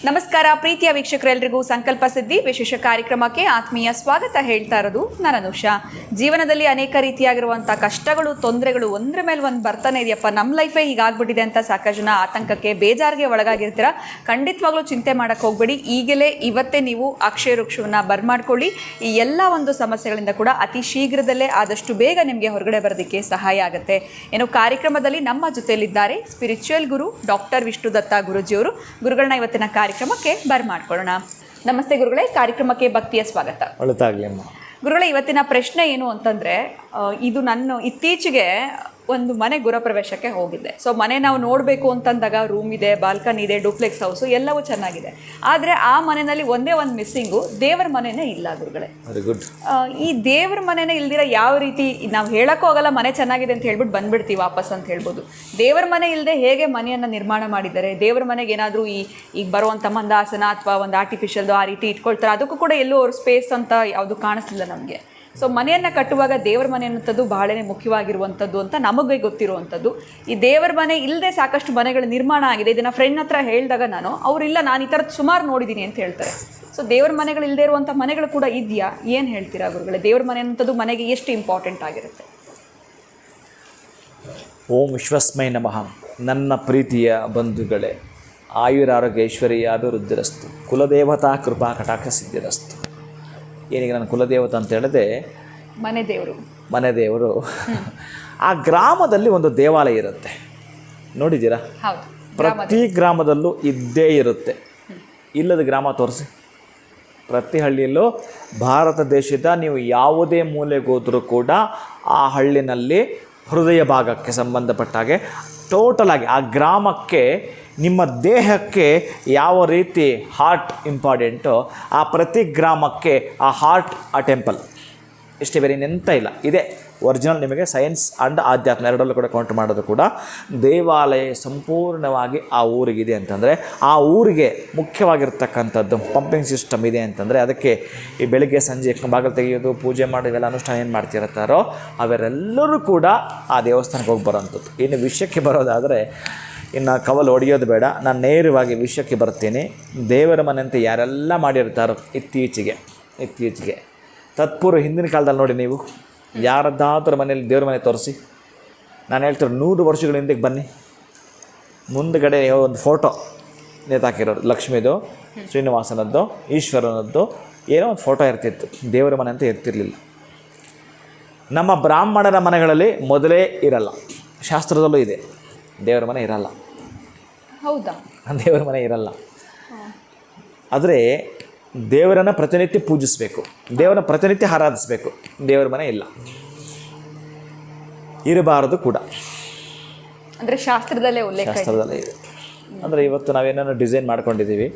ನಮಸ್ಕಾರ ಪ್ರೀತಿಯ ವೀಕ್ಷಕರೆಲ್ಲರಿಗೂ ಸಂಕಲ್ಪ ಸಿದ್ಧಿ ವಿಶೇಷ ಕಾರ್ಯಕ್ರಮಕ್ಕೆ ಆತ್ಮೀಯ ಸ್ವಾಗತ ಹೇಳ್ತಾ ಇರೋದು ನಾನು ಅನುಷಾ. ಜೀವನದಲ್ಲಿ ಅನೇಕ ರೀತಿಯಾಗಿರುವಂಥ ಕಷ್ಟಗಳು ತೊಂದರೆಗಳು ಒಂದ್ರ ಮೇಲೆ ಒಂದು ಬರ್ತಾನೆ ಇದೆಯಪ್ಪ, ನಮ್ಮ ಲೈಫೇ ಹೀಗಾಗ್ಬಿಟ್ಟಿದೆ ಅಂತ ಸಾಕಷ್ಟು ಜನ ಆತಂಕಕ್ಕೆ ಬೇಜಾರಿಗೆ ಒಳಗಾಗಿರ್ತೀರ. ಖಂಡಿತವಾಗ್ಲೂ ಚಿಂತೆ ಮಾಡೋಕ್ಕೆ ಹೋಗ್ಬೇಡಿ. ಈಗಲೇ ಇವತ್ತೇ ನೀವು ಅಕ್ಷಯ ವೃಕ್ಷವನ್ನು ಬರ್ಮಾಡ್ಕೊಳ್ಳಿ. ಈ ಎಲ್ಲ ಒಂದು ಸಮಸ್ಯೆಗಳಿಂದ ಕೂಡ ಅತಿ ಶೀಘ್ರದಲ್ಲೇ ಆದಷ್ಟು ಬೇಗ ನಿಮಗೆ ಹೊರಗಡೆ ಬರೋದಕ್ಕೆ ಸಹಾಯ ಆಗುತ್ತೆ. ಏನು ಕಾರ್ಯಕ್ರಮದಲ್ಲಿ ನಮ್ಮ ಜೊತೆಯಲ್ಲಿದ್ದಾರೆ ಸ್ಪಿರಿಚುವಲ್ ಗುರು ಡಾಕ್ಟರ್ ವಿಷ್ಣು ದತ್ತ ಗುರುಜಿಯವರು. ಗುರುಗಳನ್ನ ಇವತ್ತಿನ ಕಾರ್ಯಕ್ರಮಕ್ಕೆ ಬರ್ಮಾಡ್ಕೊಳ್ಳೋಣ. ನಮಸ್ತೆ ಗುರುಗಳೇ, ಕಾರ್ಯಕ್ರಮಕ್ಕೆ ಭಕ್ತಿಯ ಸ್ವಾಗತ. ಒಳ್ಳೆದಾಗಲಿ ಅಮ್ಮ. ಗುರುಗಳೇ, ಇವತ್ತಿನ ಪ್ರಶ್ನೆ ಏನು ಅಂತಂದರೆ, ಇದು ನಾನು ಇತ್ತೀಚೆಗೆ ಒಂದು ಮನೆ ಗೃಹಪ್ರವೇಶಕ್ಕೆ ಹೋಗಿದ್ದೆ. ಸೊ ಮನೆ ನಾವು ನೋಡಬೇಕು ಅಂತಂದಾಗ ರೂಮ್ ಇದೆ, ಬಾಲ್ಕನಿ ಇದೆ, ಡೂಪ್ಲೆಕ್ಸ್ ಹೌಸು ಎಲ್ಲವೂ ಚೆನ್ನಾಗಿದೆ. ಆದರೆ ಆ ಮನೆಯಲ್ಲಿ ಒಂದೇ ಒಂದು ಮಿಸ್ಸಿಂಗು, ದೇವರ ಮನೆಯೇ ಇಲ್ಲ ಗುರುಗಳೇ. Very good. ಈ ದೇವರ ಮನೆಯೇ ಇಲ್ದಿರ ಯಾವ ರೀತಿ ನಾವು ಹೇಳೋಕ್ಕೂ ಹೋಗಲ್ಲ ಮನೆ ಚೆನ್ನಾಗಿದೆ ಅಂತ ಹೇಳ್ಬಿಟ್ಟು ಬಂದ್ಬಿಡ್ತೀವಿ ವಾಪಸ್ ಅಂತ ಹೇಳ್ಬೋದು. ದೇವರ ಮನೆ ಇಲ್ಲದೆ ಹೇಗೆ ಮನೆಯನ್ನು ನಿರ್ಮಾಣ ಮಾಡಿದ್ದಾರೆ? ದೇವರ ಮನೆಗೆ ಏನಾದರೂ ಈಗ ಬರುವಂಥ ಮಂದಾಸನ ಅಥವಾ ಒಂದು ಆರ್ಟಿಫಿಷಿಯಲ್ದು ಆ ರೀತಿ ಇಟ್ಕೊಳ್ತಾರೆ, ಅದಕ್ಕೂ ಕೂಡ ಎಲ್ಲೂ ಅವ್ರ ಸ್ಪೇಸ್ ಅಂತ ಯಾವುದು ಕಾಣಿಸ್ಲಿಲ್ಲ ನಮಗೆ. ಸೊ ಮನೆಯನ್ನು ಕಟ್ಟುವಾಗ ದೇವರ ಮನೆ ಅನ್ನೋಂಥದ್ದು ಬಹಳನೇ ಮುಖ್ಯವಾಗಿರುವಂಥದ್ದು ಅಂತ ನಮಗೆ ಗೊತ್ತಿರುವಂಥದ್ದು. ಈ ದೇವರ ಮನೆ ಇಲ್ಲದೆ ಸಾಕಷ್ಟು ಮನೆಗಳ ನಿರ್ಮಾಣ ಆಗಿದೆ. ಇದನ್ನು ಫ್ರೆಂಡ್ ಹತ್ರ ಹೇಳಿದಾಗ ಅವರಿಲ್ಲ, ನಾನು ಈ ಥರದ್ದು ಸುಮಾರು ನೋಡಿದ್ದೀನಿ ಅಂತ ಹೇಳ್ತಾರೆ. ಸೊ ದೇವರ ಮನೆಗಳು ಇಲ್ಲದೆ ಇರುವಂಥ ಮನೆಗಳು ಕೂಡ ಇದೆಯಾ? ಏನು ಹೇಳ್ತೀರಾ ಗುರುಗಳೇ? ದೇವರ ಮನೆ ಅನ್ನೋಂಥದ್ದು ಮನೆಗೆ ಎಷ್ಟು ಇಂಪಾರ್ಟೆಂಟ್ ಆಗಿರುತ್ತೆ? ಓಂ ವಿಶ್ವಸ್ಮೈ ನಮಃ. ನನ್ನ ಪ್ರೀತಿಯ ಬಂಧುಗಳೇ, ಆಯುರಾರೋಗ್ಯ ಐಶ್ವರ್ಯ ಅಭಿವೃದ್ಧಿರಸ್ತು, ಕುಲದೇವತಾ ಕೃಪಾ ಕಟಾಕ್ಷ ಸಿದ್ಧಿರಸ್ತು. ಏನೀಗ ನನ್ನ ಕುಲದೇವತೆ ಅಂತ ಹೇಳಿದೆ ಮನೆ ದೇವರು. ಆ ಗ್ರಾಮದಲ್ಲಿ ಒಂದು ದೇವಾಲಯ ಇರುತ್ತೆ, ನೋಡಿದ್ದೀರಾ? ಪ್ರತಿ ಗ್ರಾಮದಲ್ಲೂ ಇದ್ದೇ ಇರುತ್ತೆ. ಇಲ್ಲದ ಗ್ರಾಮ ತೋರಿಸಿ. ಪ್ರತಿ ಹಳ್ಳಿಯಲ್ಲೂ ಭಾರತ ದೇಶದ ನೀವು ಯಾವುದೇ ಮೂಲೆಗೆ ಹೋದರೂ ಕೂಡ ಆ ಹಳ್ಳಿನಲ್ಲಿ ಹೃದಯ ಭಾಗಕ್ಕೆ ಸಂಬಂಧಪಟ್ಟ ಹಾಗೆ ಟೋಟಲ್ ಆಗಿ ಆ ಗ್ರಾಮಕ್ಕೆ, ನಿಮ್ಮ ದೇಹಕ್ಕೆ ಯಾವ ರೀತಿ ಹಾರ್ಟ್ ಇಂಪಾರ್ಟೆಂಟು, ಆ ಪ್ರತಿ ಗ್ರಾಮಕ್ಕೆ ಆ ಹಾರ್ಟ್ ಆ ಟೆಂಪಲ್. ಇಷ್ಟೇ, ಬೇರೆ ಇನ್ನೆಂತ ಇಲ್ಲ. ಇದೆ ಒರಿಜಿನಲ್. ನಿಮಗೆ ಸೈನ್ಸ್ ಆ್ಯಂಡ್ ಆಧ್ಯಾತ್ಮ ಎರಡಲ್ಲೂ ಕೂಡ ಕೌಂಟ್ ಮಾಡೋದು ಕೂಡ ದೇವಾಲಯ ಸಂಪೂರ್ಣವಾಗಿ ಆ ಊರಿಗಿದೆ ಅಂತಂದರೆ, ಆ ಊರಿಗೆ ಮುಖ್ಯವಾಗಿರ್ತಕ್ಕಂಥದ್ದು ಪಂಪಿಂಗ್ ಸಿಸ್ಟಮ್ ಇದೆ ಅಂತಂದರೆ, ಅದಕ್ಕೆ ಈ ಬೆಳಿಗ್ಗೆ ಸಂಜೆ ಬಾಗಿಲು ತೆಗೆಯೋದು, ಪೂಜೆ ಮಾಡೋದು, ಇವೆಲ್ಲ ಅನುಷ್ಠಾನ ಏನು ಮಾಡ್ತಿರ್ತಾರೋ ಅವರೆಲ್ಲರೂ ಕೂಡ ಆ ದೇವಸ್ಥಾನಕ್ಕೆ ಹೋಗಿ ಬರೋವಂಥದ್ದು. ಇನ್ನು ವಿಷಯಕ್ಕೆ ಬರೋದಾದರೆ, ಇನ್ನು ಕವಲು ಹೊಡೆಯೋದು ಬೇಡ, ನಾನು ನೇರವಾಗಿ ವಿಷಯಕ್ಕೆ ಬರ್ತೀನಿ. ದೇವರ ಮನೆ ಅಂತ ಯಾರೆಲ್ಲ ಮಾಡಿರ್ತಾರೋ ಇತ್ತೀಚೆಗೆ ತತ್ಪೂರ್ವ ಹಿಂದಿನ ಕಾಲದಲ್ಲಿ ನೋಡಿ, ನೀವು ಯಾರದ್ದಾದ್ರೂ ಮನೇಲಿ ದೇವ್ರ ಮನೆ ತೋರಿಸಿ. ನಾನು ಹೇಳ್ತಾರೆ 100 ವರ್ಷಗಳ ಹಿಂದಕ್ಕೆ ಬನ್ನಿ, ಮುಂದುಗಡೆ ಒಂದು ಫೋಟೋ ನೇತಾಕಿರೋರು, ಲಕ್ಷ್ಮೀದು, ಶ್ರೀನಿವಾಸನದ್ದು, ಈಶ್ವರನದ್ದು ಏನೋ ಒಂದು ಫೋಟೋ ಇರ್ತಿತ್ತು. ದೇವರ ಮನೆ ಅಂತ ಇರ್ತಿರಲಿಲ್ಲ. ನಮ್ಮ ಬ್ರಾಹ್ಮಣರ ಮನೆಗಳಲ್ಲಿ ಮೊದಲೇ ಇರಲ್ಲ, ಶಾಸ್ತ್ರದಲ್ಲೂ ಇದೆ, ದೇವರ ಮನೆ ಇರಲ್ಲ. ಹೌದಾ? ದೇವರ ಮನೆ ಇರಲ್ಲ. ಆದರೆ ದೇವರನ್ನು ಪ್ರತಿನಿತ್ಯ ಪೂಜಿಸಬೇಕು, ದೇವರನ್ನ ಪ್ರತಿನಿತ್ಯ ಆರಾಧಿಸಬೇಕು. ದೇವರ ಮನೆ ಇಲ್ಲ, ಇರಬಾರದು ಕೂಡ. ಅಂದರೆ ಶಾಸ್ತ್ರದಲ್ಲೇ ಇದೆ. ಅಂದರೆ ಇವತ್ತು ನಾವೇನೋ ಡಿಸೈನ್ ಮಾಡ್ಕೊಂಡಿದ್ದೀವಿ,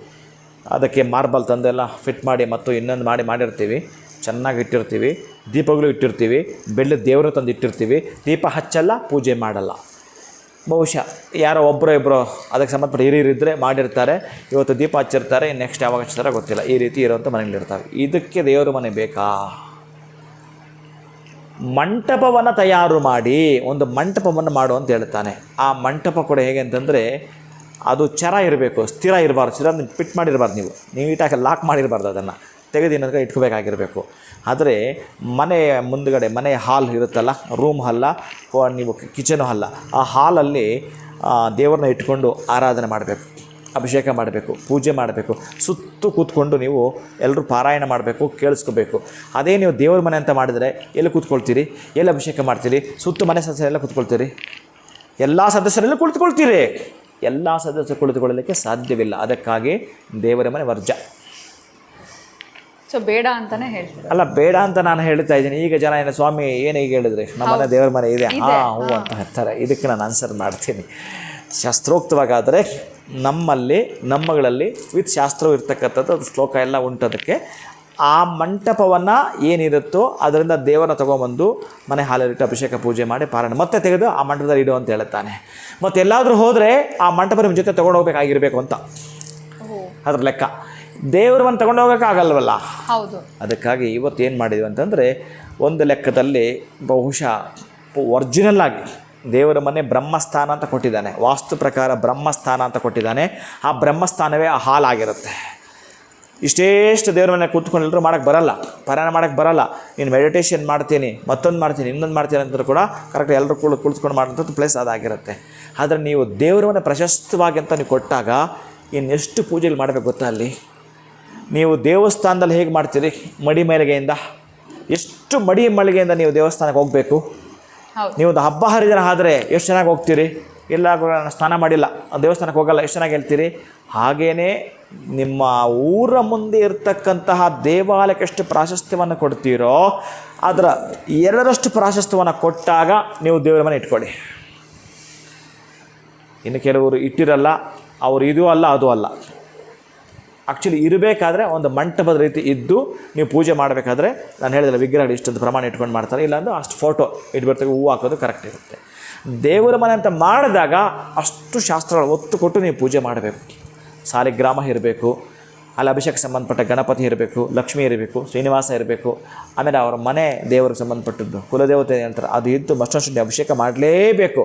ಅದಕ್ಕೆ ಮಾರ್ಬಲ್ ತಂದೆಲ್ಲ ಫಿಟ್ ಮಾಡಿ ಮತ್ತು ಇನ್ನೊಂದು ಮಾಡಿರ್ತೀವಿ, ಚೆನ್ನಾಗಿ ಇಟ್ಟಿರ್ತೀವಿ, ದೀಪಗಳು ಇಟ್ಟಿರ್ತೀವಿ, ಬೆಳ್ಳಿ ದೇವರು ತಂದು ಇಟ್ಟಿರ್ತೀವಿ, ದೀಪ ಹಚ್ಚಲ್ಲ, ಪೂಜೆ ಮಾಡಲ್ಲ. ಬಹುಶಃ ಯಾರೋ ಒಬ್ಬರೋ ಇಬ್ಬರೋ ಅದಕ್ಕೆ ಸಂಬಂಧಪಟ್ಟ ಹಿರಿಯರಿದ್ದರೆ ಮಾಡಿರ್ತಾರೆ, ಇವತ್ತು ದೀಪ ಹಚ್ಚಿರ್ತಾರೆ, ನೆಕ್ಸ್ಟ್ ಯಾವಾಗ ಹಚ್ಚಿರ್ತಾರೆ ಗೊತ್ತಿಲ್ಲ. ಈ ರೀತಿ ಇರೋವಂಥ ಮನೆಗಳಿರ್ತಾರೆ. ಇದಕ್ಕೆ ದೇವರ ಮನೆ ಬೇಕಾ? ಮಂಟಪವನ್ನು ತಯಾರು ಮಾಡಿ ಒಂದು ಮಂಟಪವನ್ನು ಮಾಡು ಅಂತ ಹೇಳ್ತಾನೆ. ಆ ಮಂಟಪ ಕೂಡ ಹೇಗೆ ಅಂತಂದರೆ, ಅದು ಚರ ಇರಬೇಕು, ಸ್ಥಿರ ಇರಬಾರ್ದು. ಸ್ಥಿರ ಫಿಟ್ ಮಾಡಿರಬಾರ್ದು, ನೀವು ನೀಟಾಗಿ ಲಾಕ್ ಮಾಡಿರಬಾರ್ದು, ಅದನ್ನು ತೆಗೆದು ಇನ್ನೊಂದು ಇಟ್ಕೋಬೇಕಾಗಿರಬೇಕು. ಆದರೆ ಮನೆಯ ಮುಂದುಗಡೆ ಮನೆಯ ಹಾಲ್ ಇರುತ್ತಲ್ಲ, ರೂಮ್ ಹಾಲ, ನೀವು ಕಿಚನು ಹಾಲ, ಆ ಹಾಲಲ್ಲಿ ದೇವ್ರನ್ನ ಇಟ್ಕೊಂಡು ಆರಾಧನೆ ಮಾಡಬೇಕು, ಅಭಿಷೇಕ ಮಾಡಬೇಕು, ಪೂಜೆ ಮಾಡಬೇಕು. ಸುತ್ತು ಕೂತ್ಕೊಂಡು ನೀವು ಎಲ್ಲರೂ ಪಾರಾಯಣ ಮಾಡಬೇಕು, ಕೇಳಿಸ್ಕೋಬೇಕು. ಅದೇ ನೀವು ದೇವ್ರ ಮನೆ ಅಂತ ಮಾಡಿದರೆ ಎಲ್ಲಿ ಕೂತ್ಕೊಳ್ತೀರಿ, ಎಲ್ಲಿ ಅಭಿಷೇಕ ಮಾಡ್ತೀರಿ? ಸುತ್ತು ಮನೆ ಸದಸ್ಯರೆಲ್ಲ ಕೂತ್ಕೊಳ್ತೀರಿ, ಎಲ್ಲ ಸದಸ್ಯರೆಲ್ಲ ಕುಳಿತುಕೊಳ್ತೀರಿ. ಎಲ್ಲ ಸದಸ್ಯರು ಕುಳಿತುಕೊಳ್ಳಲಿಕ್ಕೆ ಸಾಧ್ಯವಿಲ್ಲ. ಅದಕ್ಕಾಗಿ ದೇವರ ಮನೆ ವರ್ಜ. ಸೊ ಬೇಡ ಅಂತಲೇ ಹೇಳ್ತಾರೆ. ಅಲ್ಲ, ಬೇಡ ಅಂತ ನಾನು ಹೇಳ್ತಾ ಇದ್ದೀನಿ. ಈಗ ಜನ ಏನು ಸ್ವಾಮಿ ಏನು ಈಗ ಹೇಳಿದ್ರಿ, ನಮ್ಮ ಮನೆ ದೇವರ ಮನೆ ಇದೆ, ಹ್ಞೂ ಅಂತ ಹೇಳ್ತಾರೆ. ಇದಕ್ಕೆ ನಾನು ಆನ್ಸರ್ ಮಾಡ್ತೀನಿ. ಶಾಸ್ತ್ರೋಕ್ತವಾಗಾದರೆ ನಮ್ಮಗಳಲ್ಲಿ ವಿತ್ ಶಾಸ್ತ್ರವು ಇರ್ತಕ್ಕಂಥದ್ದು, ಅದು ಶ್ಲೋಕ ಎಲ್ಲ ಉಂಟದಕ್ಕೆ. ಆ ಮಂಟಪವನ್ನು ಏನಿರುತ್ತೋ ಅದರಿಂದ ದೇವರನ್ನ ತೊಗೊಂಬಂದು ಮನೆ ಹಾಲಲ್ಲಿಟ್ಟು ಅಭಿಷೇಕ ಪೂಜೆ ಮಾಡಿ ಪಾರಾಯಣ ಮತ್ತೆ ತೆಗೆದು ಆ ಮಂಟಪದಲ್ಲಿ ಇಡು ಅಂತ ಹೇಳುತ್ತಾನೆ. ಮತ್ತು ಎಲ್ಲಾದರೂ ಹೋದರೆ ಆ ಮಂಟಪ ನಿಮ್ಮ ಜೊತೆ ತೊಗೊಂಡು ಹೋಗ್ಬೇಕಾಗಿರಬೇಕು ಅಂತ ಅದ್ರ ಲೆಕ್ಕ. ದೇವ್ರ ಮನೆ ತೊಗೊಂಡು ಹೋಗೋಕ್ಕಾಗಲ್ವಲ್ಲ. ಹೌದು. ಅದಕ್ಕಾಗಿ ಇವತ್ತು ಏನು ಮಾಡಿದ್ವಿ ಅಂತಂದರೆ, ಒಂದು ಲೆಕ್ಕದಲ್ಲಿ ಬಹುಶಃ ಒರಿಜಿನಲ್ ಆಗಿ ದೇವರ ಮನೆ ಬ್ರಹ್ಮಸ್ಥಾನ ಅಂತ ಕೊಟ್ಟಿದ್ದಾನೆ, ವಾಸ್ತು ಪ್ರಕಾರ ಬ್ರಹ್ಮಸ್ಥಾನ ಅಂತ ಕೊಟ್ಟಿದ್ದಾನೆ. ಆ ಬ್ರಹ್ಮಸ್ಥಾನವೇ ಆ ಹಾಲ್ ಆಗಿರುತ್ತೆ. ಇಷ್ಟೇಷ್ಟು ದೇವ್ರ ಮನೆ ಕೂತ್ಕೊಂಡು ಎಲ್ಲರೂ ಮಾಡೋಕ್ಕೆ ಬರಲ್ಲ, ಪಾರಾಯಣ ಮಾಡೋಕ್ಕೆ ಬರಲ್ಲ. ನೀನು ಮೆಡಿಟೇಷನ್ ಮಾಡ್ತೀನಿ, ಮತ್ತೊಂದು ಮಾಡ್ತೀನಿ, ಇನ್ನೊಂದು ಮಾಡ್ತೀನಿ ಅಂತಂದ್ರೂ ಕೂಡ ಕರೆಕ್ಟ್ ಎಲ್ಲರೂ ಕುಳಿತುಕೊಂಡು ಮಾಡೋಂಥದ್ದು ಪ್ಲೇಸ್ ಅದಾಗಿರುತ್ತೆ. ಆದರೆ ನೀವು ದೇವ್ರ ಮನೆ ಪ್ರಶಸ್ತವಾಗಿ ಅಂತ ನೀವು ಕೊಟ್ಟಾಗ ಇನ್ನೆಷ್ಟು ಪೂಜೆಗಳು ಮಾಡಬೇಕು ಗೊತ್ತಾ? ಅಲ್ಲಿ ನೀವು ದೇವಸ್ಥಾನದಲ್ಲಿ ಹೇಗೆ ಮಾಡ್ತೀರಿ, ಮಡಿ ಮೈಲಿಗೆಯಿಂದ ಎಷ್ಟು ಮಡಿ ಮಳಿಗೆಯಿಂದ ನೀವು ದೇವಸ್ಥಾನಕ್ಕೆ ಹೋಗಬೇಕು. ನೀವು ಒಂದು ಹಬ್ಬ ಹರಿದಿನ ಆದರೆ ಎಷ್ಟು ಚೆನ್ನಾಗಿ ಹೋಗ್ತೀರಿ, ಇಲ್ಲ ಸ್ನಾನ ಮಾಡಿಲ್ಲ ದೇವಸ್ಥಾನಕ್ಕೆ ಹೋಗಲ್ಲ ಎಷ್ಟು ಚೆನ್ನಾಗಿ ಹೇಳ್ತೀರಿ. ಹಾಗೆಯೇ ನಿಮ್ಮ ಊರ ಮುಂದೆ ಇರತಕ್ಕಂತಹ ದೇವಾಲಯಕ್ಕೆ ಎಷ್ಟು ಪ್ರಾಶಸ್ತ್ಯವನ್ನು ಕೊಡ್ತೀರೋ ಅದರ 2ರಷ್ಟು ಪ್ರಾಶಸ್ತ್ಯವನ್ನು ಕೊಟ್ಟಾಗ ನೀವು ದೇವರ ಮನೆ ಇಟ್ಕೊಳ್ಳಿ. ಇನ್ನು ಕೆಲವರು ಇಟ್ಟಿರಲ್ಲ, ಅವರು ಇದೂ ಅಲ್ಲ ಅದೂ ಅಲ್ಲ. ಆ್ಯಕ್ಚುಲಿ ಇರಬೇಕಾದ್ರೆ ಒಂದು ಮಂಟಪದ ರೀತಿ ಇದ್ದು ನೀವು ಪೂಜೆ ಮಾಡಬೇಕಾದ್ರೆ ನಾನು ಹೇಳಿದ್ರೆ ವಿಗ್ರಹಗಳು ಇಷ್ಟೊಂದು ಪ್ರಮಾಣ ಇಟ್ಕೊಂಡು ಮಾಡ್ತಾರೆ, ಇಲ್ಲಾಂದ್ರೆ ಅಷ್ಟು ಫೋಟೋ ಇಟ್ಬಿಡ್ತಾರೆ, ಹೂವು ಹಾಕೋದು ಕರೆಕ್ಟ್ ಇರುತ್ತೆ. ದೇವರ ಮನೆ ಅಂತ ಮಾಡಿದಾಗ ಅಷ್ಟು ಶಾಸ್ತ್ರಗಳು ಒತ್ತು ಕೊಟ್ಟು ನೀವು ಪೂಜೆ ಮಾಡಬೇಕು. ಸಾಲಿಗ್ರಾಮ ಇರಬೇಕು, ಅಲ್ಲಿ ಅಭಿಷೇಕಕ್ಕೆ ಸಂಬಂಧಪಟ್ಟ ಗಣಪತಿ ಇರಬೇಕು, ಲಕ್ಷ್ಮಿ ಇರಬೇಕು, ಶ್ರೀನಿವಾಸ ಇರಬೇಕು. ಆಮೇಲೆ ಅವರ ಮನೆ ದೇವರಿಗೆ ಸಂಬಂಧಪಟ್ಟದ್ದು ಕುಲದೇವತೆ ಅಂತಾರೆ, ಅದು ಇದ್ದು ಮಷ್ಟಶುದ್ಧಿ ಅಭಿಷೇಕ ಮಾಡಲೇಬೇಕು.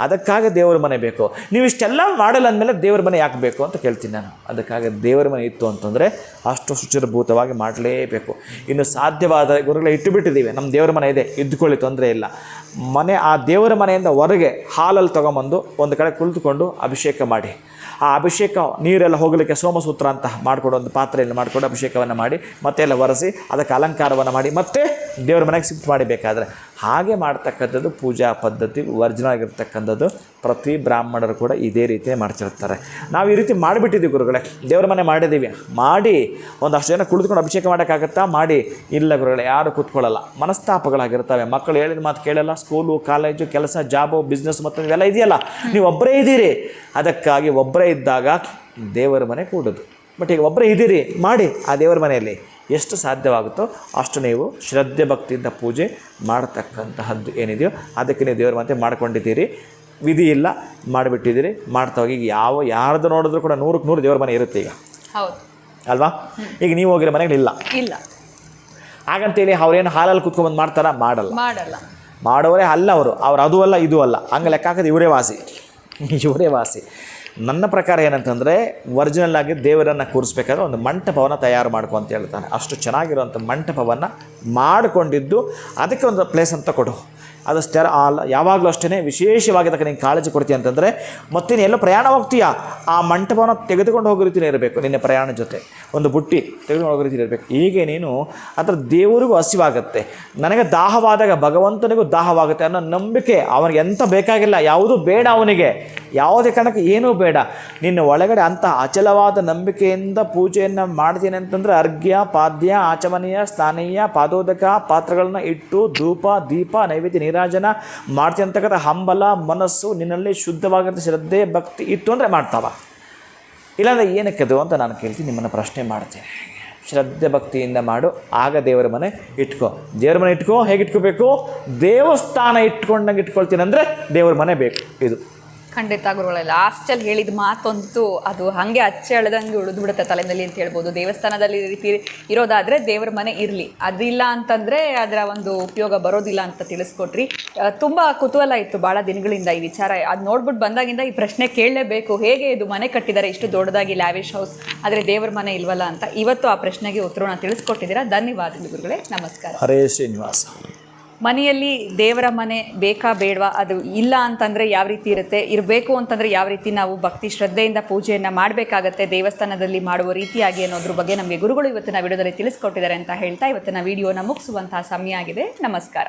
ಅದಕ್ಕಾಗಿ ದೇವರ ಮನೆ ಬೇಕು. ನೀವು ಇಷ್ಟೆಲ್ಲ ಮಾಡಲ್ಲ ಅಂದಮೇಲೆ ದೇವರ ಮನೆ ಯಾಕೆ ಬೇಕು ಅಂತ ಕೇಳ್ತೀನಿ ನಾನು. ಅದಕ್ಕಾಗಿ ದೇವರ ಮನೆ ಇತ್ತು ಅಂತಂದರೆ ಅಷ್ಟು ಶುಚಿರ್ಭೂತವಾಗಿ ಮಾಡಲೇಬೇಕು. ಇನ್ನು ಸಾಧ್ಯವಾದ ಗುರುಗಳ ಇಟ್ಟುಬಿಟ್ಟಿದ್ದೀವಿ, ನಮ್ಮ ದೇವರ ಮನೆ ಇದೆ, ಇದ್ದುಕೊಳ್ಳಿ, ತೊಂದರೆ ಇಲ್ಲ. ಮನೆ ಆ ದೇವರ ಮನೆಯಿಂದ ಹೊರಗೆ ಹಾಲಲ್ಲಿ ತೊಗೊಂಬಂದು ಒಂದು ಕಡೆ ಕುಳಿತುಕೊಂಡು ಅಭಿಷೇಕ ಮಾಡಿ, ಆ ಅಭಿಷೇಕ ನೀರೆಲ್ಲ ಹೋಗಲಿಕ್ಕೆ ಸೋಮಸೂತ್ರ ಅಂತ ಮಾಡಿಕೊಡು, ಒಂದು ಪಾತ್ರೆಯಲ್ಲಿ ಮಾಡಿಕೊಂಡು ಅಭಿಷೇಕವನ್ನು ಮಾಡಿ ಮತ್ತೆ ಎಲ್ಲ ಒರೆಸಿ ಅದಕ್ಕೆ ಅಲಂಕಾರವನ್ನು ಮಾಡಿ ಮತ್ತೆ ದೇವರ ಮನೆಗೆ ಶಿಫ್ಟ್ ಮಾಡಬೇಕಾದ್ರೆ ಹಾಗೆ ಮಾಡ್ತಕ್ಕಂಥದ್ದು ಪೂಜಾ ಪದ್ಧತಿ ಒರಿಜಿನಲ್ ಆಗಿರ್ತಕ್ಕಂಥದ್ದು. ಪ್ರತಿ ಬ್ರಾಹ್ಮಣರು ಕೂಡ ಇದೇ ರೀತಿಯೇ ಮಾಡ್ತಿರ್ತಾರೆ. ನಾವು ಈ ರೀತಿ ಮಾಡಿಬಿಟ್ಟಿದ್ದೀವಿ ಗುರುಗಳೇ, ದೇವರ ಮನೆ ಮಾಡಿದ್ದೀವಿ, ಮಾಡಿ ಒಂದಷ್ಟು ಜನ ಕುಳಿತುಕೊಂಡು ಅಭಿಷೇಕ ಮಾಡೋಕ್ಕಾಗತ್ತಾ? ಮಾಡಿ. ಇಲ್ಲ ಗುರುಗಳೇ, ಯಾರು ಕೂತ್ಕೊಳ್ಳಲ್ಲ, ಮನಸ್ತಾಪಗಳಾಗಿರ್ತವೆ. ಮಕ್ಕಳು ಹೇಳಿದ ಮಾತು ಕೇಳಲ್ಲ, ಸ್ಕೂಲು ಕಾಲೇಜು ಕೆಲಸ ಜಾಬು ಬಿಸ್ನೆಸ್ ಮತ್ತು ಇವೆಲ್ಲ ಇದೆಯಲ್ಲ, ನೀವು ಒಬ್ಬರೇ ಇದ್ದೀರಿ. ಅದಕ್ಕಾಗಿ ಒಬ್ಬರೇ ಇದ್ದಾಗ ದೇವರ ಮನೆ ಕೂಡೋದು. ಬಟ್ ಈಗ ಒಬ್ಬರೇ ಇದ್ದೀರಿ, ಮಾಡಿ ಆ ದೇವರ ಮನೆಯಲ್ಲಿ ಎಷ್ಟು ಸಾಧ್ಯವಾಗುತ್ತೋ ಅಷ್ಟು ನೀವು ಶ್ರದ್ಧೆ ಭಕ್ತಿಯಿಂದ ಪೂಜೆ ಮಾಡತಕ್ಕಂತಹದ್ದು ಏನಿದೆಯೋ ಅದಕ್ಕೆ ನೀವು ದೇವರ ಮನೆ ಮಾಡ್ಕೊಂಡಿದ್ದೀರಿ. ವಿಧಿ ಇಲ್ಲ, ಮಾಡಿಬಿಟ್ಟಿದ್ದೀರಿ, ಮಾಡ್ತಾ ಹೋಗಿ. ಈಗ ಯಾರ್ದು ನೋಡಿದ್ರು ಕೂಡ 100ಕ್ಕೆ 100 ದೇವರ ಮನೆ ಇರುತ್ತೆ ಈಗ, ಹೌದು ಅಲ್ವಾ? ಈಗ ನೀವು ಹೋಗಿರೋ ಮನೆಗಳಿಲ್ಲ ಇಲ್ಲ. ಹಾಗಂತೇಳಿ ಅವ್ರೇನು ಹಾಲಲ್ಲಿ ಕೂತ್ಕೊಂಡ್ಬಂದು ಮಾಡ್ತಾರಾ? ಮಾಡಲ್ಲ. ಮಾಡೋರೇ ಅಲ್ಲ ಅವರು ಅದು ಅಲ್ಲ ಇದು ಅಲ್ಲ, ಹಂಗೆ ಲೆಕ್ಕ ಹಾಕೋದು ಇವರೇ ವಾಸಿ. ನನ್ನ ಪ್ರಕಾರ ಏನಂತಂದರೆ ಒರಿಜಿನಲ್ ಆಗಿ ದೇವರನ್ನು ಕೂರಿಸ್ಬೇಕಾದ್ರೆ ಒಂದು ಮಂಟಪವನ್ನು ತಯಾರು ಮಾಡ್ಕೊ ಅಂತ ಹೇಳ್ತಾನೆ. ಅಷ್ಟು ಚೆನ್ನಾಗಿರುವಂಥ ಮಂಟಪವನ್ನು ಮಾಡಿಕೊಂಡಿದ್ದು ಅದಕ್ಕೆ ಒಂದು ಪ್ಲೇಸ್ ಅಂತ ಕೊಡು. ಅದು ಯಾವಾಗಲೂ ಅಷ್ಟೇ ವಿಶೇಷವಾಗಿ ಅದಕ್ಕೆ ನೀನು ಕಾಳಜಿ ಕೊಡ್ತೀಯ ಅಂತಂದರೆ ಮತ್ತೆ ನೀನು ಎಲ್ಲೋ ಪ್ರಯಾಣ ಹೋಗ್ತೀಯ, ಆ ಮಂಟಪವನ್ನು ತೆಗೆದುಕೊಂಡು ಹೋಗೋ ರೀತಿಯೇ ಇರಬೇಕು. ನಿನ್ನ ಪ್ರಯಾಣ ಜೊತೆ ಒಂದು ಬುಟ್ಟಿ ತೆಗೆದುಕೊಂಡು ಹೋಗೋ ರೀತಿ ಇರಬೇಕು. ಹೀಗೆ ನೀನು ಅದರ ದೇವರಿಗೂ ಹಸಿವಾಗುತ್ತೆ, ನನಗೆ ದಾಹವಾದಾಗ ಭಗವಂತನಿಗೂ ದಾಹವಾಗುತ್ತೆ ಅನ್ನೋ ನಂಬಿಕೆ ಅವನಿಗೆ ಎಂತ ಬೇಕಾಗಿಲ್ಲ, ಯಾವುದೂ ಬೇಡ ಅವನಿಗೆ, ಯಾವುದೇ ಕಾರಣಕ್ಕೆ ಏನೂ ಬೇಡ. ನಿನ್ನ ಒಳಗಡೆ ಅಂಥ ಅಚಲವಾದ ನಂಬಿಕೆಯಿಂದ ಪೂಜೆಯನ್ನು ಮಾಡ್ತೀನಿ ಅಂತಂದರೆ ಅರ್ಘ್ಯ ಪಾದ್ಯ ಆಚಮನೀಯ ಸ್ನಾನೀಯ ಪಾದೋದಕ ಪಾತ್ರಗಳನ್ನ ಇಟ್ಟು ಧೂಪ ದೀಪ ನೈವೇದ್ಯ ನೀರಾಜನ ಮಾಡ್ತೀನಿ ಅಂತಕ್ಕಂಥ ಹಂಬಲ ಮನಸ್ಸು ನಿನ್ನಲ್ಲಿ ಶುದ್ಧವಾಗಿರೋ ಶ್ರದ್ಧೆ ಭಕ್ತಿ ಇತ್ತು ಅಂದರೆ ಮಾಡ್ತಾವ. ಇಲ್ಲಾಂದರೆ ಏನಕ್ಕದು ಅಂತ ನಾನು ಕೇಳ್ತೀನಿ, ನಿಮ್ಮನ್ನು ಪ್ರಶ್ನೆ ಮಾಡ್ತೀನಿ. ಶ್ರದ್ಧೆ ಭಕ್ತಿಯಿಂದ ಮಾಡು, ಆಗ ದೇವರ ಮನೆ ಇಟ್ಕೋ. ದೇವರ ಮನೆ ಇಟ್ಕೋ, ಹೇಗೆ ಇಟ್ಕೋಬೇಕು? ದೇವಸ್ಥಾನ ಇಟ್ಕೊಂಡಂಗೆ ಇಟ್ಕೊಳ್ತೀನಿ ಅಂದರೆ ದೇವರ ಮನೆ ಬೇಕು. ಇದು ಖಂಡಿತ ಗುರುಗಳೇ, ಲಾಸ್ಟಲ್ಲಿ ಹೇಳಿದ ಮಾತಂತೂ ಅದು ಹಾಗೆ ಅಚ್ಚೆ ಎಳೆದಂಗೆ ಉಳಿದ್ಬಿಡುತ್ತೆ ತಲೆಯಲ್ಲಿ ಅಂತ ಹೇಳ್ಬೋದು. ದೇವಸ್ಥಾನದಲ್ಲಿ ಈ ರೀತಿ ಇರೋದಾದರೆ ದೇವರ ಮನೆ ಇರಲಿ, ಅದಿಲ್ಲ ಅಂತಂದರೆ ಅದರ ಒಂದು ಉಪಯೋಗ ಬರೋದಿಲ್ಲ ಅಂತ ತಿಳಿಸ್ಕೊಟ್ರಿ. ತುಂಬ ಕುತೂಹಲ ಇತ್ತು ಭಾಳ ದಿನಗಳಿಂದ ಈ ವಿಚಾರ. ಅದು ನೋಡ್ಬಿಟ್ಟು ಬಂದಾಗಿಂದ ಈ ಪ್ರಶ್ನೆ ಕೇಳಲೇಬೇಕು, ಹೇಗೆ ಇದು ಮನೆ ಕಟ್ಟಿದ್ದಾರೆ ಇಷ್ಟು ದೊಡ್ಡದಾಗಿ ಲ್ಯಾವಿಶ್ ಹೌಸ್, ಆದರೆ ದೇವರ ಮನೆ ಇಲ್ವಲ್ಲ ಅಂತ. ಇವತ್ತು ಆ ಪ್ರಶ್ನೆಗೆ ಉತ್ತರನ ತಿಳಿಸ್ಕೊಟ್ಟಿದ್ದೀರಾ. ಧನ್ಯವಾದಗಳು ಗುರುಗಳೇ, ನಮಸ್ಕಾರ. ಹರೇ ಶ್ರೀನಿವಾಸ. ಮನೆಯಲ್ಲಿ ದೇವರ ಮನೆ ಬೇಕಾ ಬೇಡವಾ, ಅದು ಇಲ್ಲ ಅಂತಂದರೆ ಯಾವ ರೀತಿ ಇರುತ್ತೆ, ಇರಬೇಕು ಅಂತಂದರೆ ಯಾವ ರೀತಿ ನಾವು ಭಕ್ತಿ ಶ್ರದ್ಧೆಯಿಂದ ಪೂಜೆಯನ್ನು ಮಾಡಬೇಕಾಗತ್ತೆ ದೇವಸ್ಥಾನದಲ್ಲಿ ಮಾಡುವ ರೀತಿಯಾಗಿ ಅನ್ನೋದ್ರ ಬಗ್ಗೆ ನಮಗೆ ಗುರುಗಳು ಇವತ್ತಿನ ವಿಡಿಯೋದಲ್ಲಿ ತಿಳಿಸ್ಕೊಟ್ಟಿದ್ದಾರೆ ಅಂತ ಹೇಳ್ತಾ ಇವತ್ತಿನ ವಿಡಿಯೋನ ಮುಗಿಸುವಂತಹ ಸಮಯ ಆಗಿದೆ. ನಮಸ್ಕಾರ.